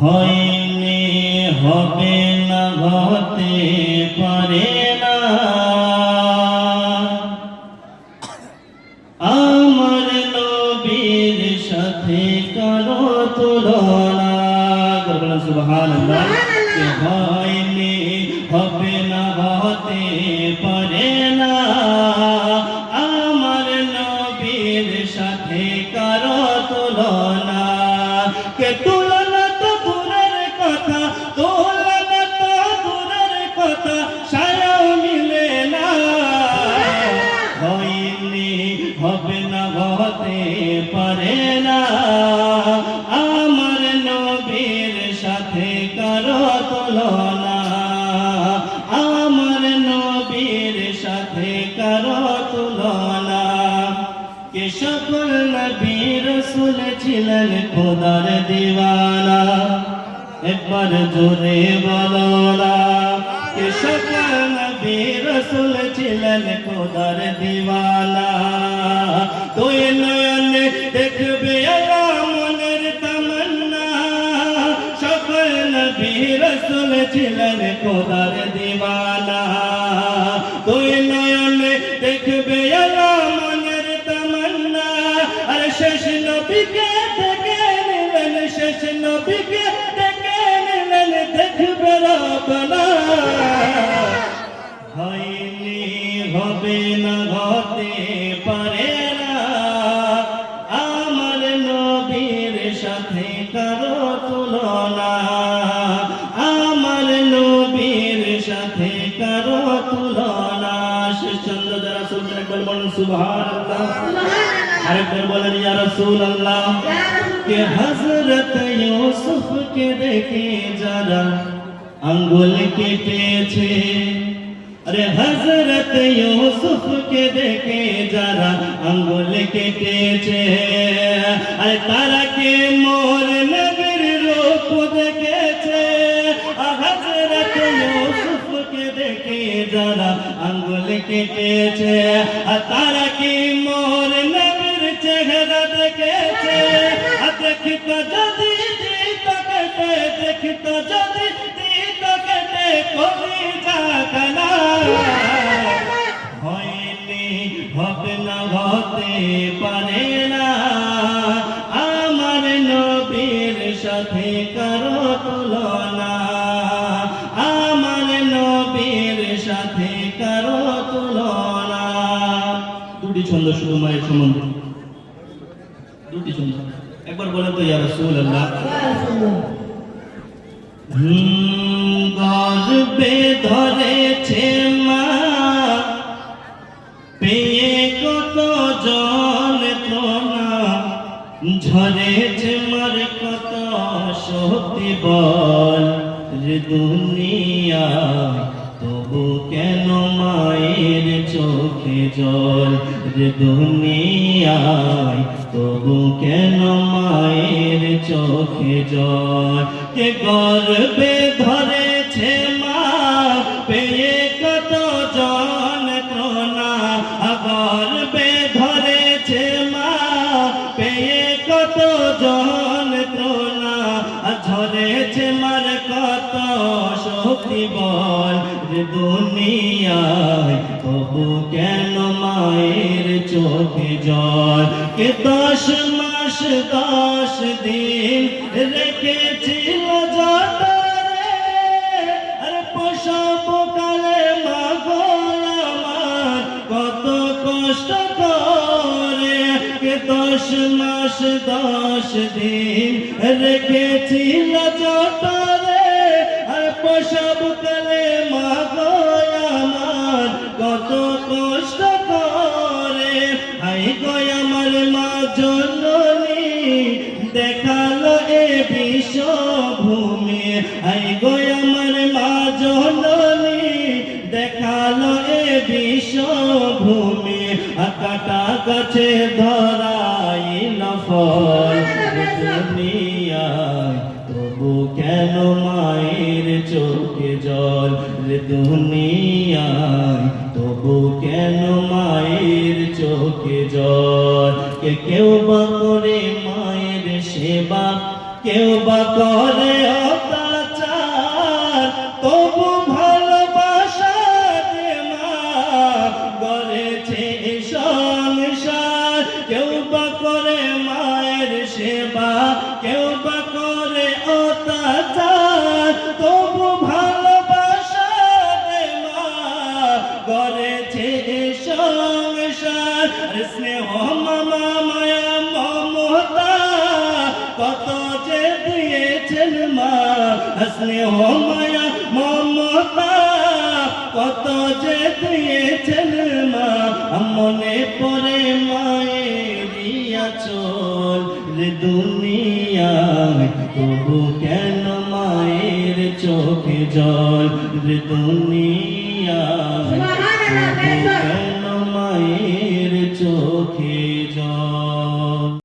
হয়নি হবে না হতে পারে না আমার নবীর সাথে কারো তুলনা। সুবহানাল্লাহ। হয়নি হবে না হতে পারে না আমার নবীর সাথে কারো তুলনা। কে তুলনা তো দূরের কথা, তুলনা তো দূরের কথা, ছায়াও মিলে না। হয়নি হবে না হতে পারে না আমার নবীর সাথে কারো তুলনা। আমার নবীর সাথে কারো তুলনা। কে সকল নবী রাসূল ছিলেন খোদার দিওয়ানা, একবার জোরে বলো না। কে সকল নবী রাসূল ছিলেন খোদার দিওয়ানা। দুই নয়নে দেখবে আল্লাহ মনের তামান্না। সকল নবী রাসূল ছিলেন খোদার দিওয়ানা। দুই নয়নে দেখবে আল্লাহ মনের তামান্না। আর শেষ নবীকে দেখে নিলেন, শেষ নবীকে দেখে নিলেন, দেখবে রব্বানা। হয়নি হবে না হতে পারে না আমার নবীর সাথে কারো তুলনা। আমার নবীর সাথে কারো তুলনা। শেষ চন্দ্র যারা শুনছেন একবার বলুন সুবহানাল্লাহ। আরেকবার বলেন ইয়া রাসূলুল্লাহ। কে হযরত ইউসুফ কে দেখে যারা আঙ্গুল কেটেছে, अरे हजरत यूसुफ के देखे जरा अंगुल केटेছে। अरे तारा के मोर नबीर रूप देखेছে। हजरत यूसुफ के देखे जरा अंगुल केटेছে। तारा के मोर नबीर चेहरा देखेছে। देखता जदि दित कटे, देखता जदि दित कटे कोई जागना। হয়নি হবে না হতে পারে না আমার নবীর সাথে কারো তুলনা। আমার নবীর সাথে কারো তুলনা। দুটি ছন্দ শুধু মায়ের সম্বন্ধে, দুটি ছন্দ। একবার বলে তো ইয়া রাসূলুল্লাহ। গর্বে ধরেছে মা পেয়ে কত যন্ত্রণা। ঝরেছে মার কত শক্তি বল রে দুনিয়া। তবু কেন মায়ের চোখে জল রে দুনিয়ায়। তবু কেন মায়ের চোখে জল। কে গর্বে ধরেছে মা পেয়ে কত যন্ত্রণা। গর্বে ধরেছে মা পেয়ে কত যন্ত্রণা। ঝরেছে মার কত শক্তি বল রে দুনিয়ায়। তবু কেন মায়ের চোখে জল। কে 10 মাস 10 দিন রেখেছিল জঠরে। আর প্রসব কালে মা গো আমার কত কষ্ট করে। কে 10 মাস 10 দিন রেখেছিল জঠরে। আর প্রসব কালে মা গো আমার কত কষ্ট করে। আই গো আমার মা জননী দেখালো এ বিশ্বভূমি। আই গো আমার মা জননী দেখালো এ বিশ্বভূমি। কাটা গাছে ধরাইল ফল দুনিয়ায়। তবু কেন মায়ের চোখে জল রে দুনিয়ায়। তবু কেন মায়ের চোখে জল। কে কেউ বা করে মায়ের সেবা সেবা, কেউ বা করে অত্যাচার, তবু ভালোবাসা দিয়ে মা গড়েছে এই সংসার। কেউ বা করে মায়ের সেবা, কেউ বা করে অত্যাচার, তবু ভালোবাসা দিয়ে মা গড়েছে এই সংসার। স্নেহ মামা মায়া মমতা কত যে দিয়েছেন মা, স্নেহ মায়া মমতা কত যে দিয়েছেন মা। মনে পড়ে মায়ের আঁচল রে দুনিয়ায়, তবু কেন মায়ের চোখে জল রে দুনিয়ায়, তবু